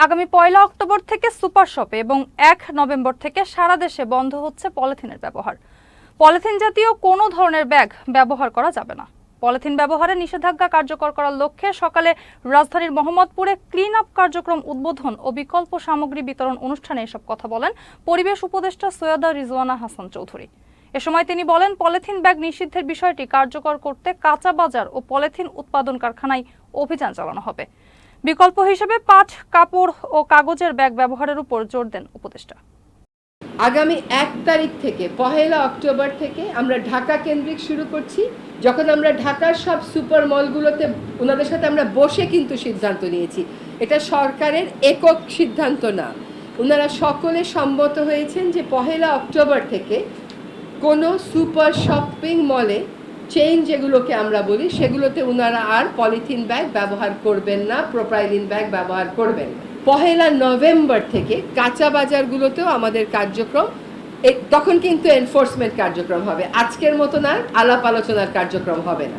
আগামী 1 অক্টোবর থেকে সুপার শপে এবং 1 নভেম্বর থেকে সারা দেশে বন্ধ হচ্ছে পলিথিনের ব্যবহার। পলিথিন জাতীয় কোনো ধরনের ব্যাগ ব্যবহার করা যাবে না। পলিথিন ব্যবহারে নিষেধাজ্ঞা কার্যকর করার লক্ষ্যে সকালে রাজধানীর মোহাম্মদপুরে ক্লিন আপ কার্যক্রম উদ্বোধন ও বিকল্প সামগ্রী বিতরণ অনুষ্ঠানে এসব কথা বলেন পরিবেশ উপদেষ্টা সৈয়দা রিজওয়ানা হাসান চৌধুরী। এ সময় তিনি বলেন, পলিথিন ব্যাগ নিষিদ্ধের বিষয়টি কার্যকর করতে কাঁচা বাজার ও পলিথিন উৎপাদন কারখানায় অভিযান চালানো হবে। বিকল্প হিসেবে পাট, কাপড় ও কাগজের ব্যাগ ব্যবহারের উপর জোর দেন উপদেষ্টা। আগামী 1 তারিখ থেকে 1 অক্টোবর থেকে আমরা ঢাকা কেন্দ্রিক শুরু করছি। যখন আমরা ঢাকার সব সুপার মলগুলোতে ওনাদের সাথে আমরা বসে কিন্তু সিদ্ধান্ত নিয়েছি, এটা সরকারের একক সিদ্ধান্ত না। ওনারা সকলে সম্মত হয়েছেন যে 1 অক্টোবর থেকে কোনো সুপার শপিং মলে, চেইন যেগুলোকে আমরা বলি, সেগুলোতে ওনারা আর পলিথিন ব্যাগ ব্যবহার করবেন না, প্রোপাইলিন ব্যাগ ব্যবহার করবেন। 1 নভেম্বর থেকে কাঁচা বাজারগুলোতেও আমাদের কার্যক্রম, তখন কিন্তু এনফোর্সমেন্ট কার্যক্রম হবে, আজকের মতন আর আলাপ আলোচনার কার্যক্রম হবে না।